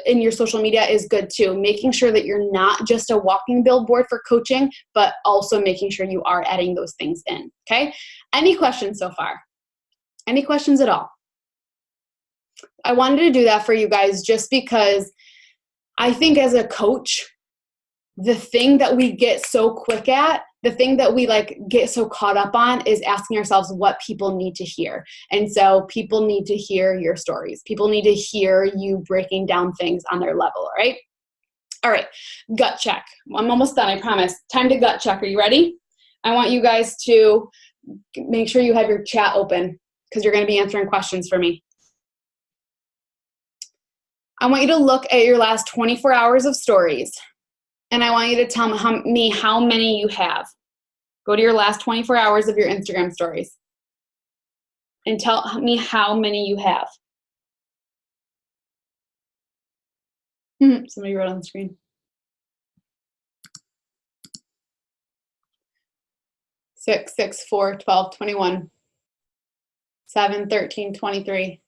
in your social media is good too. Making sure that you're not just a walking billboard for coaching, but also making sure you are adding those things in. Okay. Any questions so far? Any questions at all? I wanted to do that for you guys just because I think as a coach, the thing that we get so quick at, the thing that we get so caught up on is asking ourselves what people need to hear. And so people need to hear your stories. People need to hear you breaking down things on their level, right? All right, gut check. I'm almost done, I promise. Time to gut check. Are you ready? I want you guys to make sure you have your chat open because you're going to be answering questions for me. I want you to look at your last 24 hours of stories. And I want you to tell me how many you have. Go to your last 24 hours of your Instagram stories and tell me how many you have. Somebody wrote on the screen. 6, 6, 4, 12, 21, 7, 13, 23.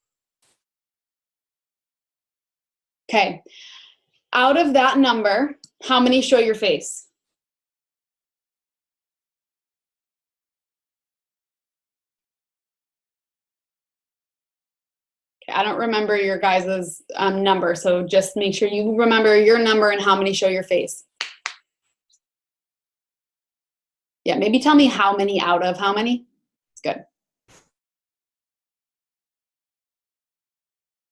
Okay. Out of that number, how many show your face? Okay, I don't remember your guys' number, so just make sure you remember your number and how many show your face. Yeah, maybe tell me how many out of how many. It's good.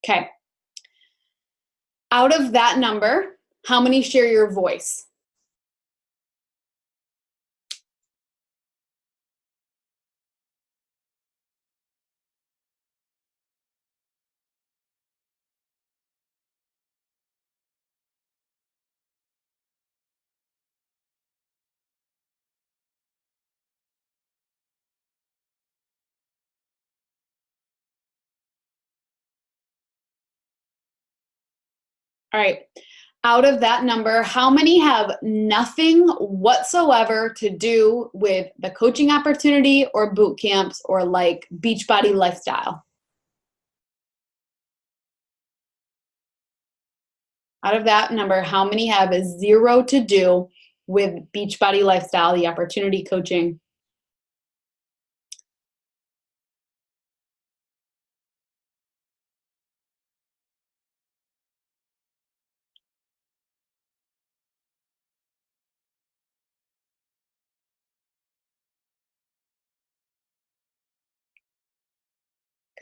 Okay. Out of that number, how many share your voice? All right. Out of that number, how many have nothing whatsoever to do with the coaching opportunity or boot camps or like Beachbody lifestyle? Out of that number, how many have 0 to do with Beachbody lifestyle, the opportunity coaching?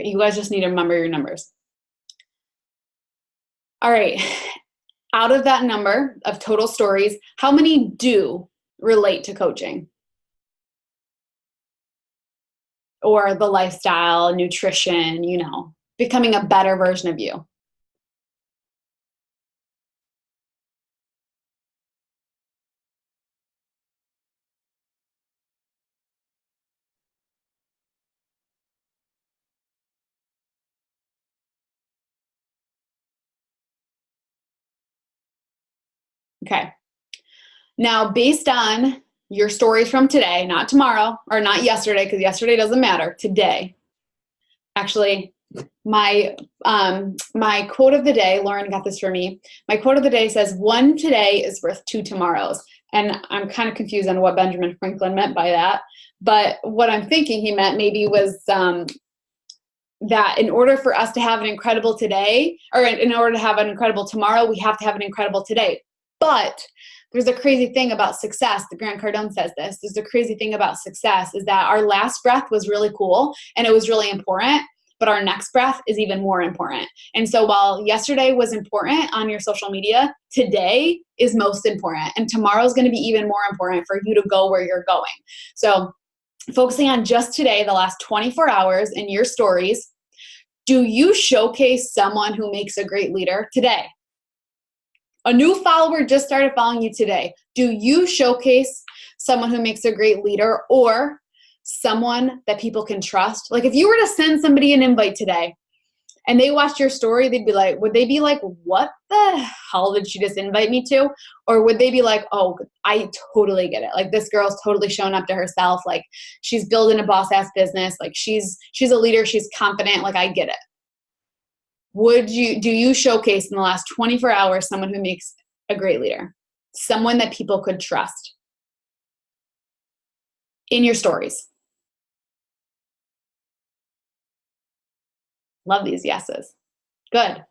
Okay, you guys just need to remember your numbers. All right. Out of that number of total stories, how many do relate to coaching? Or the lifestyle, nutrition, becoming a better version of you? Okay. Now, based on your stories from today, not tomorrow or not yesterday, because yesterday doesn't matter, today. Actually, my quote of the day, Lauren got this for me. My quote of the day says, 1 today is worth 2 tomorrows. And I'm kind of confused on what Benjamin Franklin meant by that. But what I'm thinking he meant maybe was that in order for us to have an incredible today, or in order to have an incredible tomorrow, we have to have an incredible today. But there's a crazy thing about success. The Grant Cardone says this. There's a crazy thing about success is that our last breath was really cool and it was really important, but our next breath is even more important. And so while yesterday was important on your social media, today is most important. And tomorrow is going to be even more important for you to go where you're going. So focusing on just today, the last 24 hours in your stories, do you showcase someone who makes a great leader today? A new follower just started following you today. Do you showcase someone who makes a great leader or someone that people can trust? Like if you were to send somebody an invite today and they watched your story, would they be like, what the hell did she just invite me to? Or would they be like, oh, I totally get it. Like this girl's totally shown up to herself. Like she's building a boss ass business. Like she's a leader. She's confident. Like I get it. Do you showcase in the last 24 hours someone who makes a great leader? Someone that people could trust in your stories? Love these yeses. Good.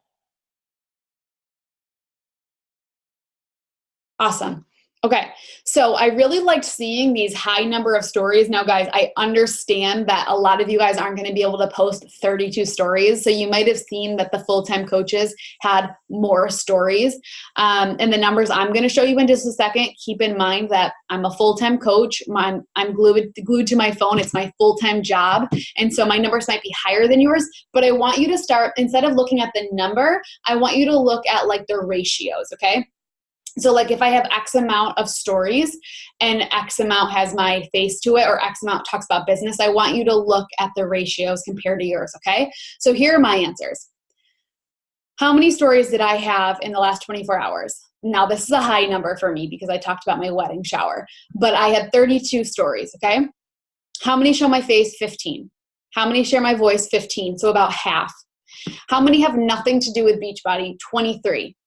Awesome. Okay. So I really liked seeing these high number of stories. Now, guys, I understand that a lot of you guys aren't going to be able to post 32 stories. So you might have seen that the full-time coaches had more stories. And the numbers I'm going to show you in just a second, keep in mind that I'm a full-time coach. I'm glued to my phone. It's my full-time job. And so my numbers might be higher than yours, but I want you to start, instead of looking at the number, I want you to look at like the ratios, okay? So like if I have X amount of stories and X amount has my face to it or X amount talks about business, I want you to look at the ratios compared to yours, okay? So here are my answers. How many stories did I have in the last 24 hours? Now this is a high number for me because I talked about my wedding shower, but I had 32 stories, okay? How many show my face? 15. How many share my voice? 15, so about half. How many have nothing to do with Beachbody? 23.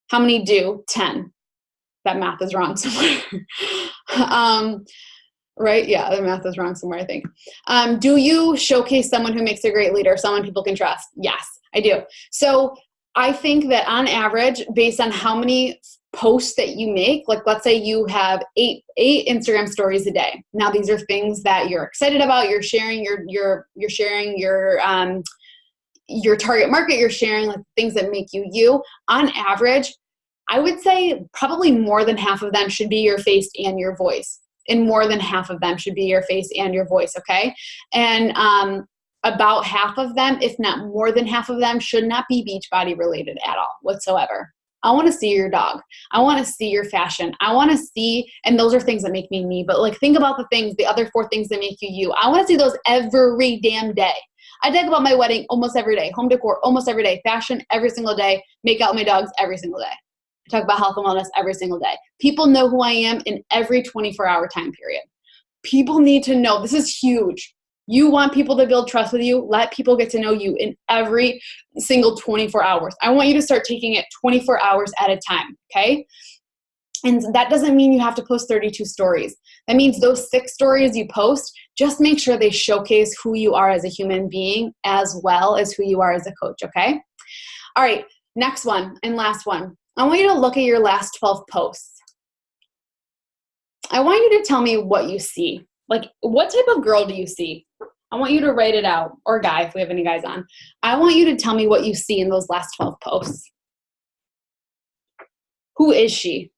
How many do? 10. That math is wrong somewhere. Right? Yeah, the math is wrong somewhere, I think. Do you showcase someone who makes a great leader, someone people can trust? Yes, I do. So I think that on average, based on how many posts that you make, like let's say you have eight Instagram stories a day. Now these are things that you're excited about. You're sharing you're sharing your target market. You're sharing like things that make you you. On average, I would say probably more than half of them should be your face and your voice. And more than half of them should be your face and your voice, okay? And about half of them, if not more than half of them, should not be Beachbody related at all whatsoever. I want to see your dog. I want to see your fashion. I want to see, and those are things that make me me, but like think about the other 4 things that make you you. I want to see those every damn day. I talk about my wedding almost every day, home decor almost every day, fashion every single day, make out with my dogs every single day. I talk about health and wellness every single day. People know who I am in every 24-hour time period. People need to know. This is huge. You want people to build trust with you. Let people get to know you in every single 24 hours. I want you to start taking it 24 hours at a time, okay? And that doesn't mean you have to post 32 stories. That means those 6 stories you post, just make sure they showcase who you are as a human being as well as who you are as a coach, okay? All right, next one and last one. I want you to look at your last 12 posts. I want you to tell me what you see. Like, what type of girl do you see? I want you to write it out, or guy, if we have any guys on. I want you to tell me what you see in those last 12 posts. Who is she?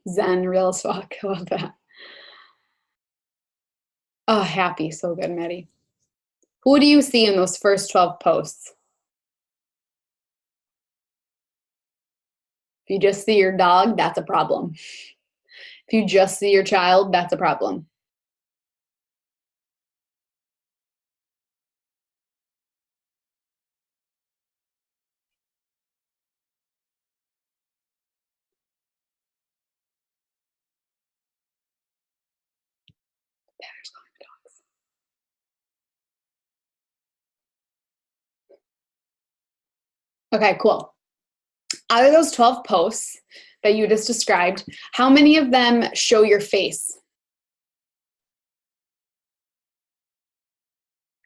Zen, real as fuck. I love that. Oh, happy. So good, Maddie. Who do you see in those first 12 posts? If you just see your dog, that's a problem. If you just see your child, that's a problem. Okay, cool. Out of those 12 posts that you just described, how many of them show your face?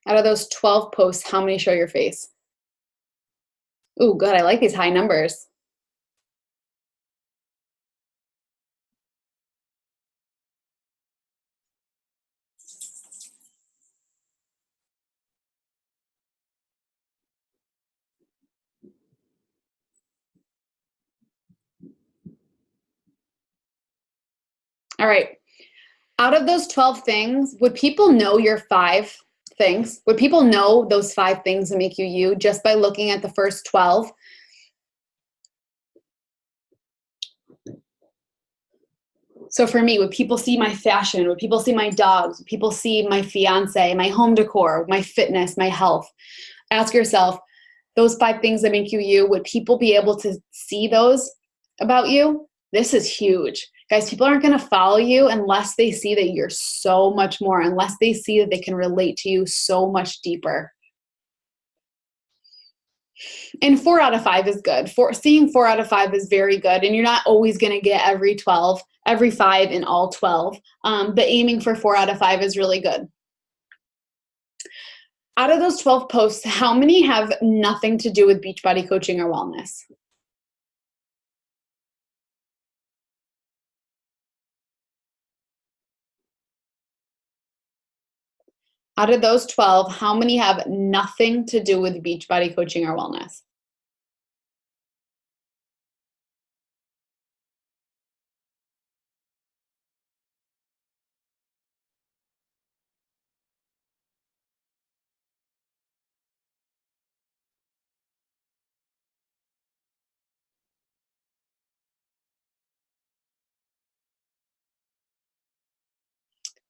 Out of those 12 posts, how many show your face? Ooh, good. I like these high numbers. All right. Out of those 12 things, would people know your 5 things? Would people know those 5 things that make you you just by looking at the first 12? So for me, would people see my fashion? Would people see my dogs? Would people see my fiance, my home decor, my fitness, my health? Ask yourself, those 5 things that make you you, would people be able to see those about you? This is huge. Guys, people aren't going to follow you unless they see that you're so much more, unless they see that they can relate to you so much deeper. And 4 out of 5 is good. Seeing 4 out of 5 is very good. And you're not always going to get every 5 in all 12. But aiming for 4 out of 5 is really good. Out of those 12 posts, how many have nothing to do with Beachbody coaching or wellness? Out of those 12, how many have nothing to do with Beachbody coaching or wellness?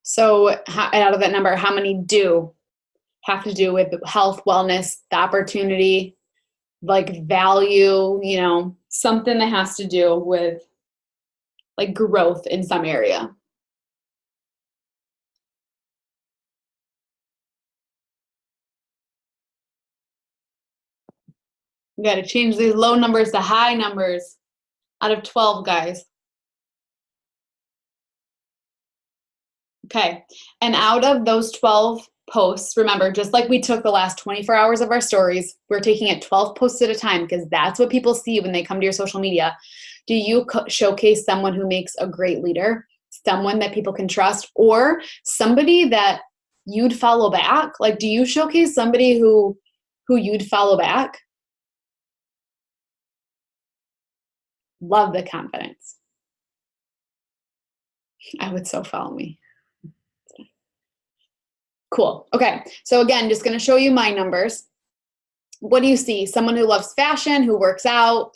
So out of that number, how many do have to do with health, wellness, the opportunity, like value, something that has to do with like growth in some area? We got to change these low numbers to high numbers. Out of 12, guys. Okay. And out of those 12 posts, remember, just like we took the last 24 hours of our stories, we're taking it 12 posts at a time because that's what people see when they come to your social media. Do you showcase someone who makes a great leader, someone that people can trust, or somebody that you'd follow back? Like, do you showcase somebody who you'd follow back? Love the confidence. I would so follow me. Cool. Okay. So again, just going to show you my numbers. What do you see? Someone who loves fashion, who works out,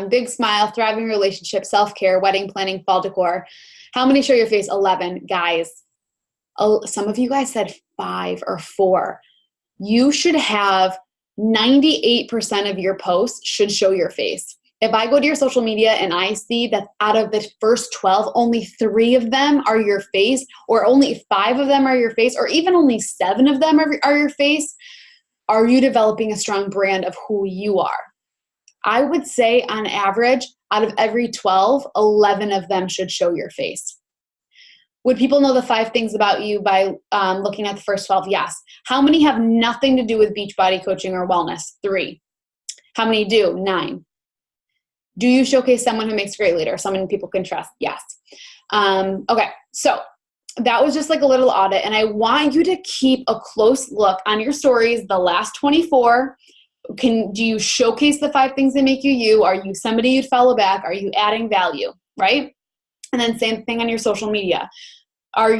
big smile, thriving relationship, self-care, wedding planning, fall decor. How many show your face? 11. Guys, some of you guys said 5 or 4. You should have 98% of your posts should show your face. If I go to your social media and I see that out of the first 12, only 3 of them are your face, or only 5 of them are your face, or even only 7 of them are your face, are you developing a strong brand of who you are? I would say on average, out of every 12, 11 of them should show your face. Would people know the 5 things about you by looking at the first 12? Yes. How many have nothing to do with Beachbody coaching or wellness? 3. How many do? 9. Do you showcase someone who makes a great leader, someone people can trust? Yes. Okay, so that was just like a little audit, and I want you to keep a close look on your stories, the last 24. Do you showcase the 5 things that make you you? Are you somebody you'd follow back? Are you adding value, right? And then same thing on your social media. Or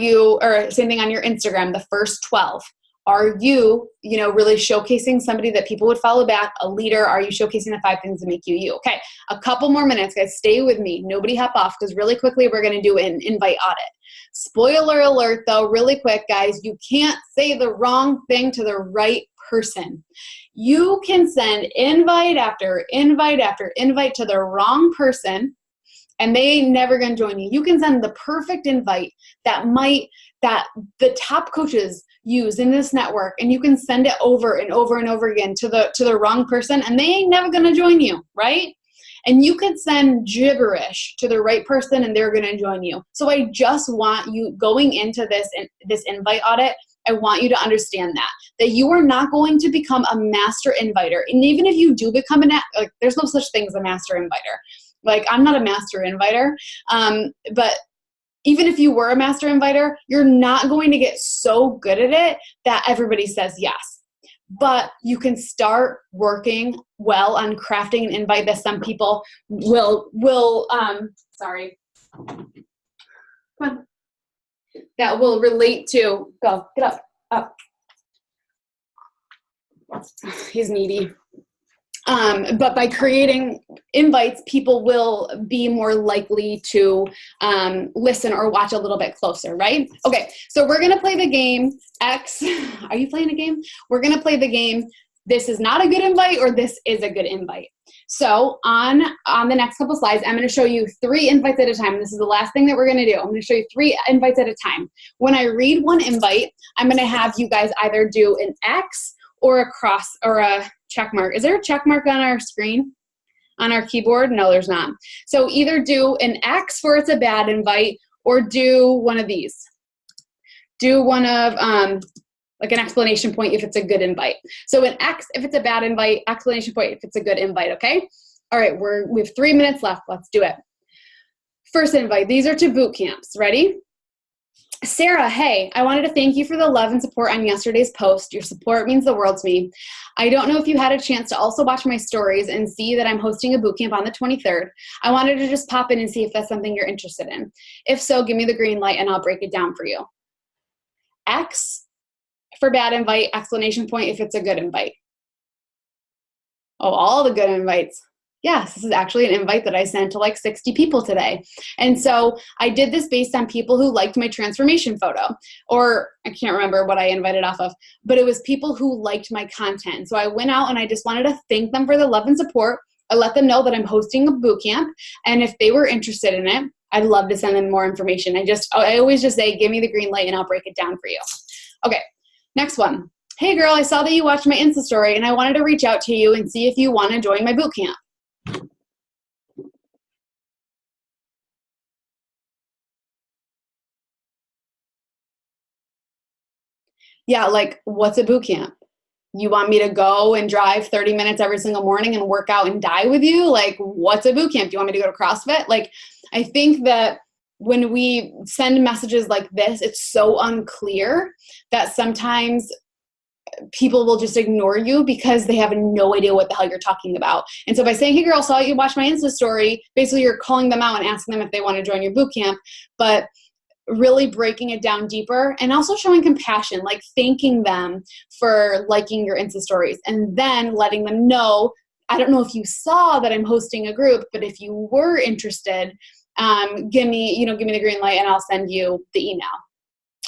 same thing on your Instagram, the first 12. Are you, really showcasing somebody that people would follow back, a leader? Are you showcasing the 5 things that make you you? Okay, a couple more minutes, guys. Stay with me. Nobody hop off, because really quickly we're going to do an invite audit. Spoiler alert, though, really quick, guys. You can't say the wrong thing to the right person. You can send invite after invite after invite to the wrong person, and they ain't never going to join you. You can send the perfect invite that the top coaches use in this network, and you can send it over and over and over again to the wrong person, and they ain't never going to join you, right? And you could send gibberish to the right person and they're going to join you. So I just want you going into this invite audit, I want you to understand that you are not going to become a master inviter. And even if you do become there's no such thing as a master inviter. Like, I'm not a master inviter, but even if you were a master inviter, you're not going to get so good at it that everybody says yes. But you can start working well on crafting an invite that some people will that will relate to. Go, get up. He's needy. But by creating invites, people will be more likely to listen or watch a little bit closer, right? Okay, so we're gonna play the game X. Are you playing a game? We're gonna play the game, this is not a good invite or this is a good invite. So on the next couple slides, I'm gonna show you 3 invites at a time. This is the last thing that we're gonna do. I'm gonna show you 3 invites at a time. When I read one invite, I'm gonna have you guys either do an X or a cross or a check mark. Is there a check mark on our screen, on our keyboard? No, there's not. So either do an X for it's a bad invite, or do one of these. Do one of like an exclamation point if it's a good invite. So an X if it's a bad invite, exclamation point if it's a good invite, okay? All right, we have 3 minutes left. Let's do it. First invite, these are to boot camps. Ready? Sarah, hey, I wanted to thank you for the love and support on yesterday's post. Your support means the world to me. I don't know if you had a chance to also watch my stories and see that I'm hosting a boot camp on the 23rd. I wanted to just pop in and see if that's something you're interested in. If so, give me the green light and I'll break it down for you. X for bad invite, exclamation point if it's a good invite. Oh, all the good invites. Yes, this is actually an invite that I sent to like 60 people today. And so I did this based on people who liked my transformation photo, or I can't remember what I invited off of, but it was people who liked my content. So I went out and I just wanted to thank them for the love and support. I let them know that I'm hosting a boot camp, and if they were interested in it, I'd love to send them more information. I always just say, give me the green light and I'll break it down for you. Okay, next one. Hey girl, I saw that you watched my Insta story and I wanted to reach out to you and see if you want to join my boot camp. Yeah, like, what's a boot camp? You want me to go and drive 30 minutes every single morning and work out and die with you? Like, what's a boot camp? Do you want me to go to CrossFit? Like, I think that when we send messages like this, it's so unclear that sometimes people will just ignore you because they have no idea what the hell you're talking about. And so by saying, hey girl, saw you watch my Insta story, basically you're calling them out and asking them if they want to join your boot camp. But really breaking it down deeper and also showing compassion, like thanking them for liking your Insta stories, and then letting them know, I don't know if you saw that I'm hosting a group, but if you were interested, give me the green light and I'll send you the email.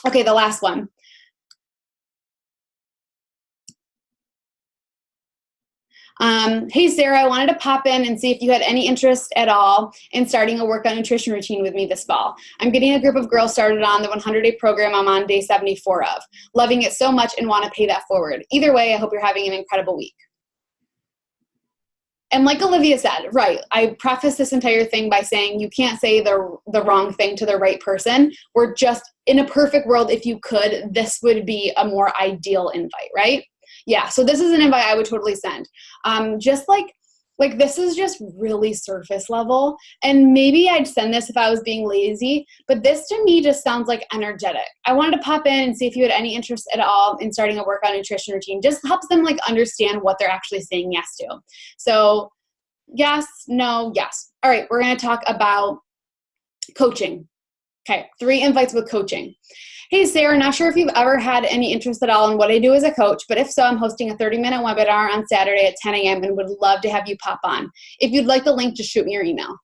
Okay, the last one. Hey Sarah, I wanted to pop in and see if you had any interest at all in starting a workout nutrition routine with me this fall. I'm getting a group of girls started on the 100-day program I'm on day 74 of. Loving it so much and want to pay that forward. Either way, I hope you're having an incredible week. And like Olivia said, right, I preface this entire thing by saying you can't say the wrong thing to the right person. We're just, in a perfect world, if you could, this would be a more ideal invite, right? Yeah, so this is an invite I would totally send. Just like this is just really surface level, and maybe I'd send this if I was being lazy, but this to me just sounds like energetic. I wanted to pop in and see if you had any interest at all in starting a workout nutrition routine. Just helps them like understand what they're actually saying yes to. So yes, no, yes. All right, we're going to talk about coaching. Okay, 3 invites with coaching. Hey, Sarah, not sure if you've ever had any interest at all in what I do as a coach, but if so, I'm hosting a 30-minute webinar on Saturday at 10 a.m. and would love to have you pop on. If you'd like the link, just shoot me your email.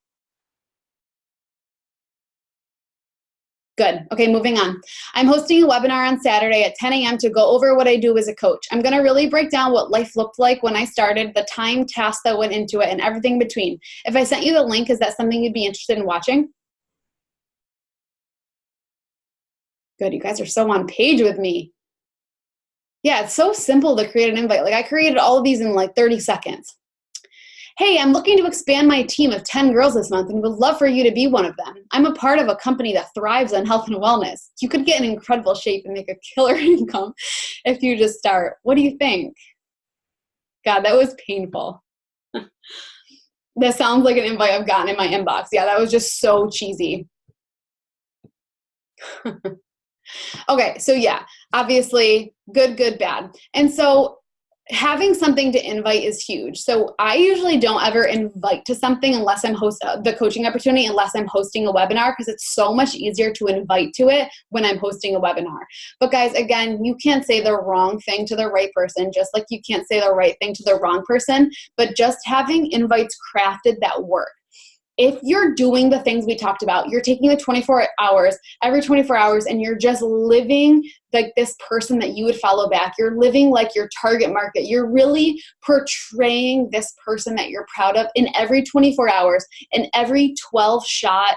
Good. Okay, moving on. I'm hosting a webinar on Saturday at 10 a.m. to go over what I do as a coach. I'm going to really break down what life looked like when I started, the time, tasks that went into it, and everything between. If I sent you the link, is that something you'd be interested in watching? Good. You guys are so on page with me. Yeah, it's so simple to create an invite. Like, I created all of these in like 30 seconds. Hey, I'm looking to expand my team of 10 girls this month and would love for you to be one of them. I'm a part of a company that thrives on health and wellness. You could get in incredible shape and make a killer income if you just start. What do you think? God, that was painful. That sounds like an invite I've gotten in my inbox. Yeah, that was just so cheesy. Okay, so yeah, obviously good, good, bad. And so having something to invite is huge. So I usually don't ever invite to something unless I'm the coaching opportunity, unless I'm hosting a webinar, because it's so much easier to invite to it when I'm hosting a webinar. But guys, again, you can't say the wrong thing to the right person, just like you can't say the right thing to the wrong person, but just having invites crafted that work. If you're doing the things we talked about, you're taking the 24 hours, every 24 hours, and you're just living like this person that you would follow back. You're living like your target market. You're really portraying this person that you're proud of in every 24 hours, in every 12-shot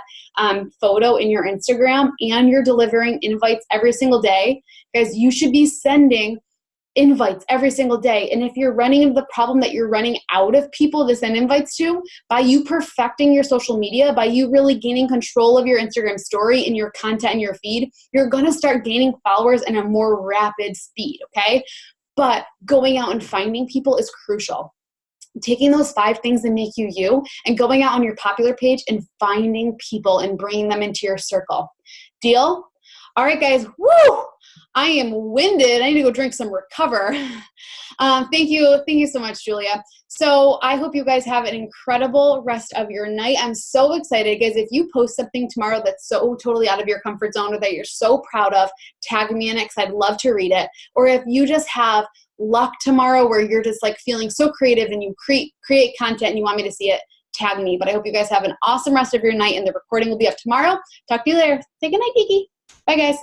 photo in your Instagram, and you're delivering invites every single day. Guys, you should be sending invites every single day. And if you're running into the problem that you're running out of people to send invites to, by you perfecting your social media, by you really gaining control of your Instagram story and your content and your feed, you're going to start gaining followers in a more rapid speed, okay? But going out and finding people is crucial. Taking those 5 things that make you you and going out on your popular page and finding people and bringing them into your circle. Deal? All right, guys. Woo! I am winded. I need to go drink some Recover. Thank you. Thank you so much, Julia. So I hope you guys have an incredible rest of your night. I'm so excited, guys. If you post something tomorrow that's so totally out of your comfort zone or that you're so proud of, tag me in it because I'd love to read it. Or if you just have luck tomorrow where you're just like feeling so creative and you create content and you want me to see it, tag me. But I hope you guys have an awesome rest of your night, and the recording will be up tomorrow. Talk to you later. Say good night, Kiki. Bye, guys.